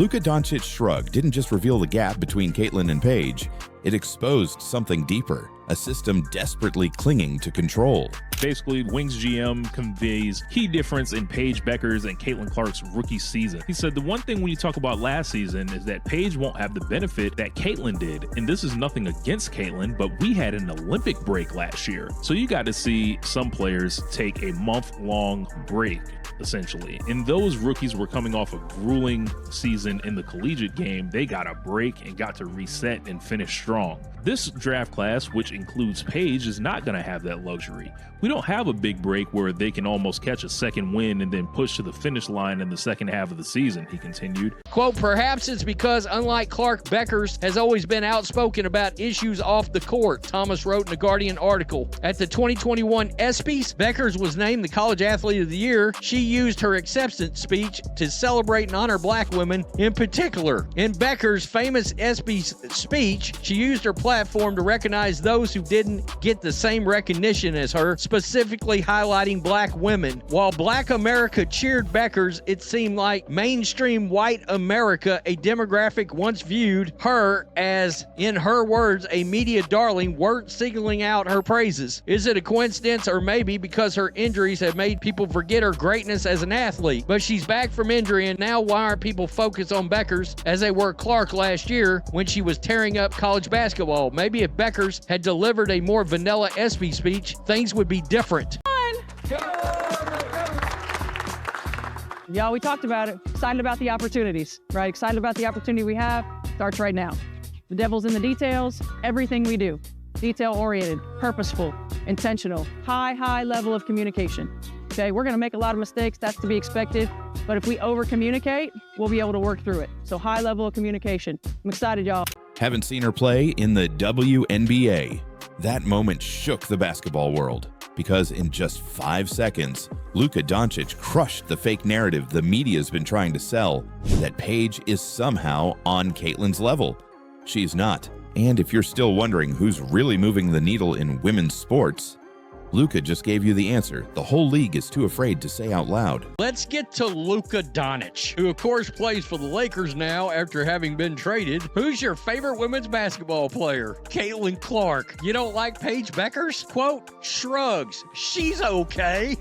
Luka Doncic's shrug didn't just reveal the gap between Caitlin and Paige, it exposed something deeper, a system desperately clinging to control. Basically, Wings GM conveys key difference in Paige Bueckers and Caitlin Clark's rookie season. He said the one thing when you talk about last season is that Paige won't have the benefit that Caitlin did. And this is nothing against Caitlin, but we had an Olympic break last year. So you got to see some players take a month-long break, essentially. And those rookies were coming off a grueling season in the collegiate game. They got a break and got to reset and finish strong. This draft class, which includes Paige, is not going to have that luxury. We don't have a big break where they can almost catch a second win and then push to the finish line in the second half of the season, he continued. Quote, perhaps it's because, unlike Clark, Beckers has always been outspoken about issues off the court, Thomas wrote in a Guardian article. At the 2021 ESPYs, Beckers was named the College Athlete of the Year. She used her acceptance speech to celebrate and honor black women in particular. In Beckers' famous ESPYs speech, she used her platform to recognize those who didn't get the same recognition as her, specifically highlighting black women. While Black America cheered Beckers, it seemed like mainstream white America, a demographic once viewed her as, in her words, a media darling, weren't singling out her praises. Is it a coincidence, or maybe because her injuries have made people forget her greatness as an athlete? But she's back from injury, and now why aren't people focused on Beckers as they were Clark last year when she was tearing up college basketball? Maybe if Beckers had delivered a more vanilla ESPY speech, things would be different. Y'all, we talked about it. Excited about the opportunities, right? Excited about the opportunity we have. Starts right now. The devil's in the details. Everything we do. Detail-oriented, purposeful, intentional, high level of communication. Okay, we're going to make a lot of mistakes. That's to be expected. But if we over-communicate, we'll be able to work through it. So high level of communication. I'm excited, y'all. Haven't seen her play in the WNBA. That moment shook the basketball world, because in just 5 seconds, Luka Doncic crushed the fake narrative the media's been trying to sell, that Paige is somehow on Caitlin's level. She's not. And if you're still wondering who's really moving the needle in women's sports, Luka just gave you the answer the whole league is too afraid to say out loud. Let's get to Luka Doncic, who of course plays for the Lakers now after having been traded. Who's your favorite women's basketball player? Caitlin Clark. You don't like Paige Bueckers? Quote, shrugs. She's okay.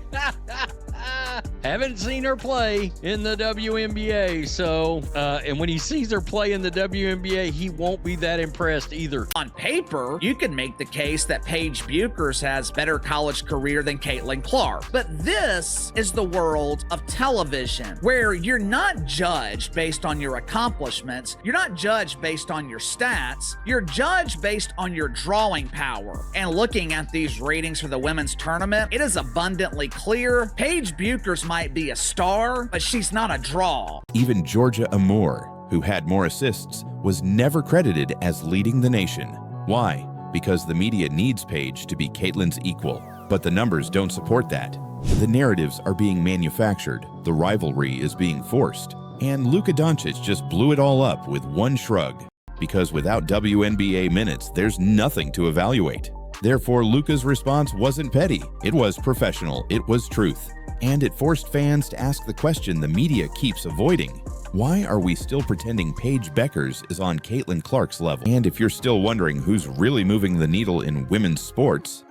Haven't seen her play in the WNBA, so, and when he sees her play in the WNBA, he won't be that impressed either. On paper, you could make the case that Paige Bueckers has better college career than Caitlin Clark. But this is the world of television, where you're not judged based on your accomplishments, you're not judged based on your stats, you're judged based on your drawing power. And looking at these ratings for the women's tournament, it is abundantly clear Paige Bueckers might be a star, but she's not a draw. Even Georgia Amoore, who had more assists, was never credited as leading the nation. Why? Because the media needs Paige to be Caitlin's equal, but the numbers don't support that. The narratives are being manufactured, the rivalry is being forced, and Luka Doncic just blew it all up with one shrug. Because without WNBA minutes, there's nothing to evaluate. Therefore, Luka's response wasn't petty, it was professional, it was truth. And it forced fans to ask the question the media keeps avoiding. Why are we still pretending Paige Bueckers is on Caitlin Clark's level? And if you're still wondering who's really moving the needle in women's sports,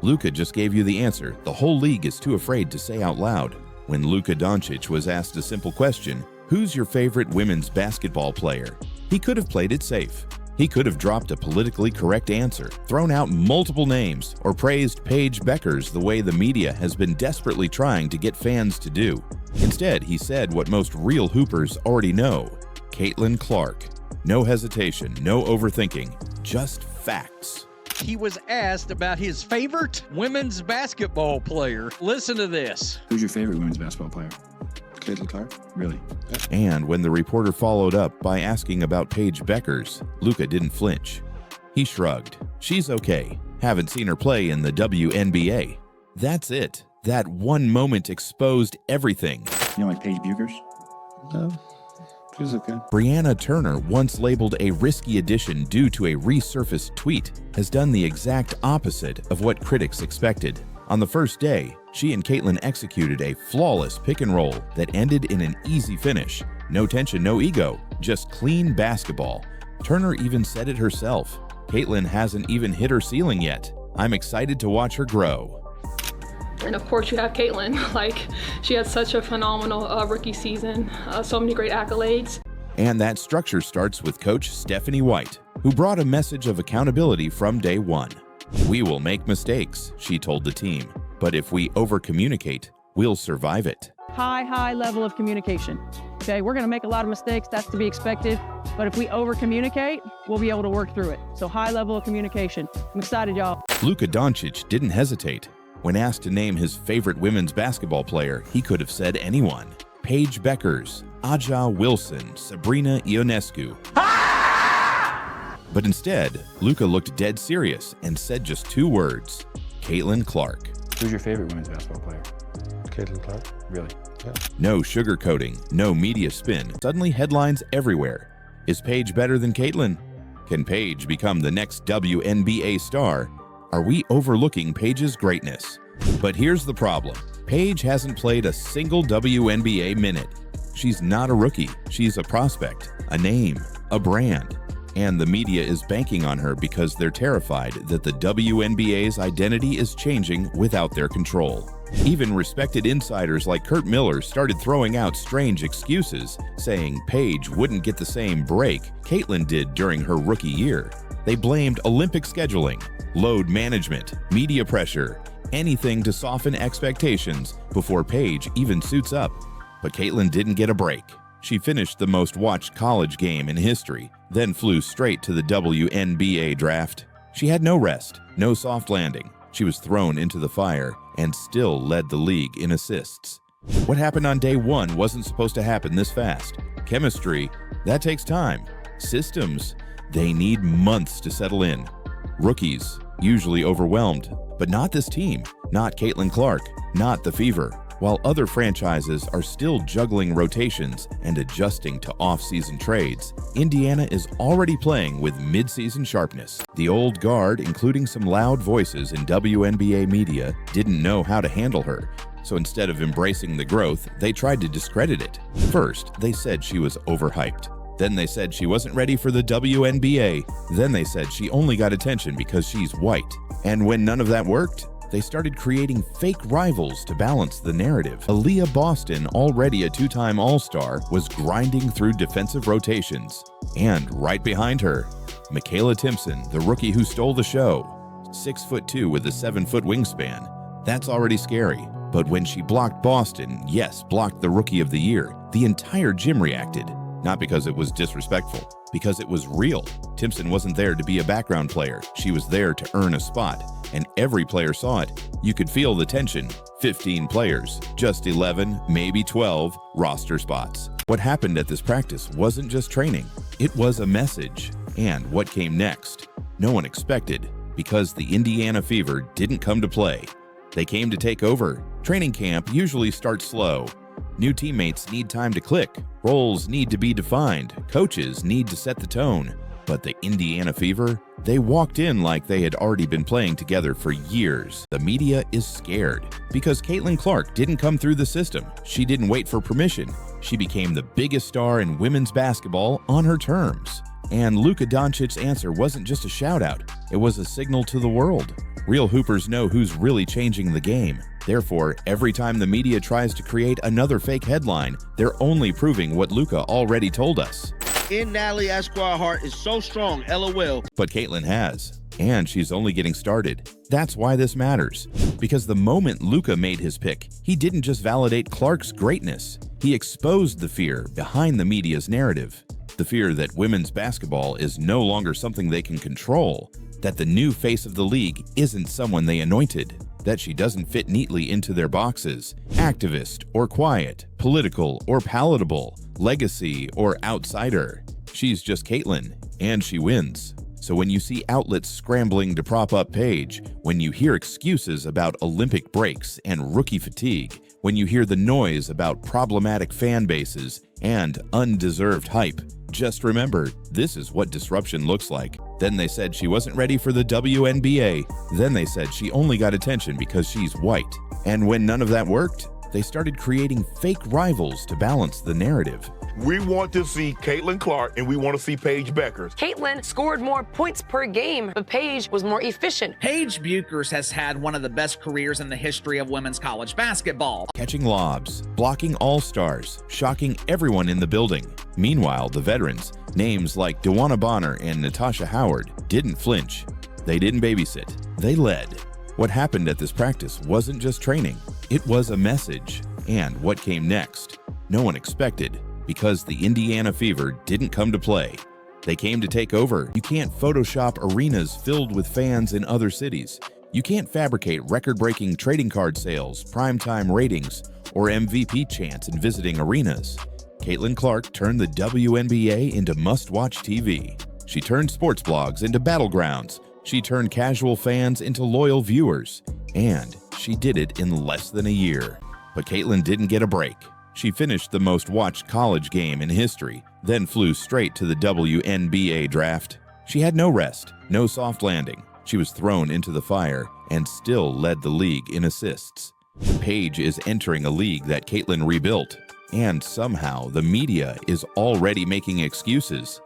Luka just gave you the answer the whole league is too afraid to say out loud. When Luka Doncic was asked a simple question, who's your favorite women's basketball player? He could have played it safe. He could have dropped a politically correct answer, thrown out multiple names, or praised Paige Bueckers the way the media has been desperately trying to get fans to do. Instead, he said what most real hoopers already know: Caitlin Clark. No hesitation, no overthinking, just facts. He was asked about his favorite women's basketball player. Listen to this. Who's your favorite women's basketball player? Caitlin Clark? Really? And when the reporter followed up by asking about Paige Bueckers, Luka didn't flinch. He shrugged. She's okay. Haven't seen her play in the WNBA. That's it. That one moment exposed everything. You know, like Paige Bueckers? No. She's okay. Brianna Turner, once labeled a risky addition due to a resurfaced tweet, has done the exact opposite of what critics expected. On the first day, she and Caitlin executed a flawless pick and roll that ended in an easy finish. No tension, no ego, just clean basketball. Turner even said it herself. Caitlin hasn't even hit her ceiling yet. I'm excited to watch her grow. And of course you have Caitlin. She had such a phenomenal rookie season, so many great accolades. And that structure starts with Coach Stephanie White, who brought a message of accountability from day one. We will make mistakes, she told the team, but if we over-communicate, we'll survive it. High level of communication. Okay, we're going to make a lot of mistakes. That's to be expected. But if we over-communicate, we'll be able to work through it. So high level of communication. I'm excited, y'all. Luka Doncic didn't hesitate. When asked to name his favorite women's basketball player, he could have said anyone. Paige Bueckers, Aja Wilson, Sabrina Ionescu. But instead, Luka looked dead serious and said just 2 words: Caitlin Clark. Who's your favorite women's basketball player? Caitlin Clark. Really? Yeah. No sugarcoating, no media spin. Suddenly headlines everywhere. Is Paige better than Caitlin? Can Paige become the next WNBA star? Are we overlooking Paige's greatness? But here's the problem. Paige hasn't played a single WNBA minute. She's not a rookie. She's a prospect, a name, a brand. And the media is banking on her because they're terrified that the WNBA's identity is changing without their control. Even respected insiders like Kurt Miller started throwing out strange excuses, saying Paige wouldn't get the same break Caitlin did during her rookie year. They blamed Olympic scheduling, load management, media pressure, anything to soften expectations before Paige even suits up. But Caitlin didn't get a break. She finished the most watched college game in history, then flew straight to the WNBA draft. She had no rest, no soft landing. She was thrown into the fire and still led the league in assists. What happened on day 1 wasn't supposed to happen this fast. Chemistry, that takes time. Systems, they need months to settle in. Rookies, usually overwhelmed, but not this team, not Caitlin Clark, not the Fever. While other franchises are still juggling rotations and adjusting to off-season trades, Indiana is already playing with mid-season sharpness. The old guard, including some loud voices in WNBA media, didn't know how to handle her. So instead of embracing the growth, they tried to discredit it. First, they said she was overhyped. Then they said she wasn't ready for the WNBA. Then they said she only got attention because she's white. And when none of that worked, they started creating fake rivals to balance the narrative. Aaliyah Boston, already a 2-time All-Star, was grinding through defensive rotations. And right behind her, Michaela Timpson, the rookie who stole the show. 6'2" with a 7-foot wingspan. That's already scary. But when she blocked Boston, yes, blocked the Rookie of the Year, the entire gym reacted. Not because it was disrespectful, because it was real. Timpson wasn't there to be a background player. She was there to earn a spot, and every player saw it. You could feel the tension. 15 players, just 11, maybe 12 roster spots. What happened at this practice wasn't just training. It was a message. And what came next? No one expected, because the Indiana Fever didn't come to play. They came to take over. Training camp usually starts slow. New teammates need time to click. Roles need to be defined. Coaches need to set the tone. But the Indiana Fever, they walked in like they had already been playing together for years. The media is scared because Caitlin Clark didn't come through the system. She didn't wait for permission. She became the biggest star in women's basketball on her terms. And Luka Doncic's answer wasn't just a shout-out. It was a signal to the world. Real hoopers know who's really changing the game. Therefore, every time the media tries to create another fake headline, they're only proving what Luka already told us. In Natalie Esquire heart is so strong, LOL. But Caitlin has, and she's only getting started. That's why this matters. Because the moment Luka made his pick, he didn't just validate Clark's greatness. He exposed the fear behind the media's narrative. The fear that women's basketball is no longer something they can control. That the new face of the league isn't someone they anointed. That she doesn't fit neatly into their boxes. Activist or quiet, political or palatable, legacy or outsider. She's just Caitlin, and she wins. So when you see outlets scrambling to prop up Paige, when you hear excuses about Olympic breaks and rookie fatigue, when you hear the noise about problematic fan bases and undeserved hype, just remember, this is what disruption looks like. Then they said she wasn't ready for the WNBA. Then they said she only got attention because she's white. And when none of that worked, they started creating fake rivals to balance the narrative. We want to see Caitlin Clark and we want to see Paige Bueckers. Caitlin scored more points per game, but Paige was more efficient. Paige Bueckers has had one of the best careers in the history of women's college basketball. Catching lobs, blocking all-stars, shocking everyone in the building. Meanwhile, the veterans, names like DeWanna Bonner and Natasha Howard, didn't flinch. They didn't babysit. They led. What happened at this practice wasn't just training. It was a message. And what came next, no one expected, because the Indiana Fever didn't come to play. They came to take over. You can't Photoshop arenas filled with fans in other cities. You can't fabricate record-breaking trading card sales, primetime ratings, or MVP chants in visiting arenas. Caitlin Clark turned the WNBA into must-watch TV. She turned sports blogs into battlegrounds. She turned casual fans into loyal viewers. And she did it in less than a year. But Caitlin didn't get a break. She finished the most watched college game in history, then flew straight to the WNBA draft. She had no rest, no soft landing. She was thrown into the fire and still led the league in assists. Paige is entering a league that Caitlin rebuilt, and somehow the media is already making excuses.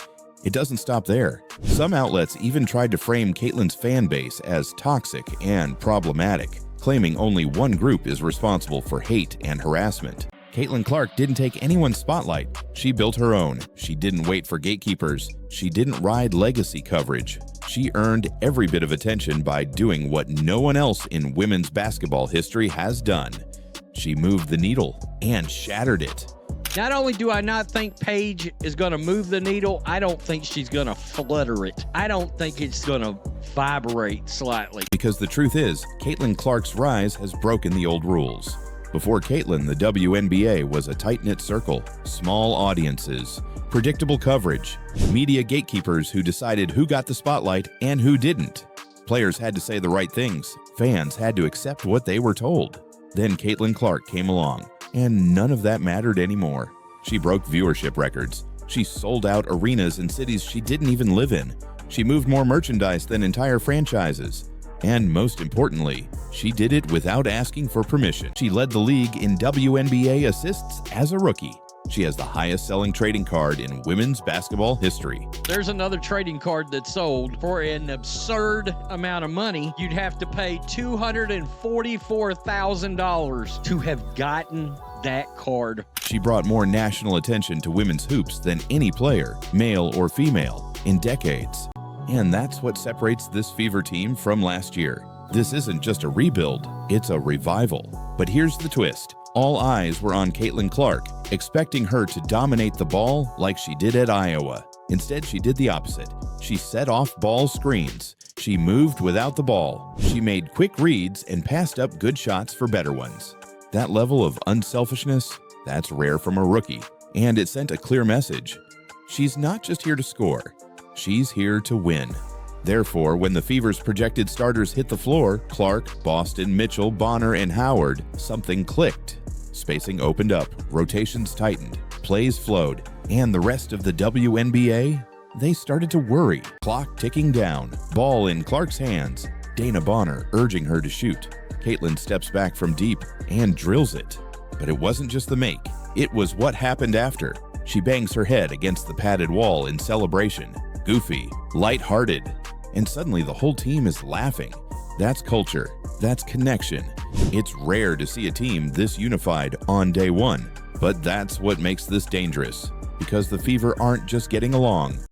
It doesn't stop there. Some outlets even tried to frame Caitlin's fan base as toxic and problematic, claiming only one group is responsible for hate and harassment. Caitlin Clark didn't take anyone's spotlight. She built her own. She didn't wait for gatekeepers. She didn't ride legacy coverage. She earned every bit of attention by doing what no one else in women's basketball history has done. She moved the needle and shattered it. Not only do I not think Paige is going to move the needle, I don't think she's going to flutter it. I don't think it's going to vibrate slightly. Because the truth is, Caitlin Clark's rise has broken the old rules. Before Caitlin, the WNBA was a tight-knit circle, small audiences, predictable coverage, media gatekeepers who decided who got the spotlight and who didn't. Players had to say the right things. Fans had to accept what they were told. Then Caitlin Clark came along, and none of that mattered anymore. She broke viewership records. She sold out arenas in cities she didn't even live in. She moved more merchandise than entire franchises. And most importantly, she did it without asking for permission. She led the league in WNBA assists as a rookie. She has the highest selling trading card in women's basketball history. There's another trading card that sold for an absurd amount of money. You'd have to pay $244,000 to have gotten that card. She brought more national attention to women's hoops than any player, male or female, in decades. And that's what separates this Fever team from last year. This isn't just a rebuild, it's a revival. But here's the twist. All eyes were on Caitlin Clark, expecting her to dominate the ball like she did at Iowa. Instead, she did the opposite. She set off ball screens. She moved without the ball. She made quick reads and passed up good shots for better ones. That level of unselfishness, that's rare from a rookie. And it sent a clear message. She's not just here to score. She's here to win. Therefore, when the Fever's projected starters hit the floor, Clark, Boston, Mitchell, Bonner, and Howard, something clicked. Spacing opened up, rotations tightened, plays flowed, and the rest of the WNBA, they started to worry. Clock ticking down, ball in Clark's hands, Dana Bonner urging her to shoot. Caitlin steps back from deep and drills it. But it wasn't just the make, it was what happened after. She bangs her head against the padded wall in celebration. Goofy, lighthearted, and suddenly the whole team is laughing. That's culture. That's connection. It's rare to see a team this unified on day one, but that's what makes this dangerous, because the Fever aren't just getting along,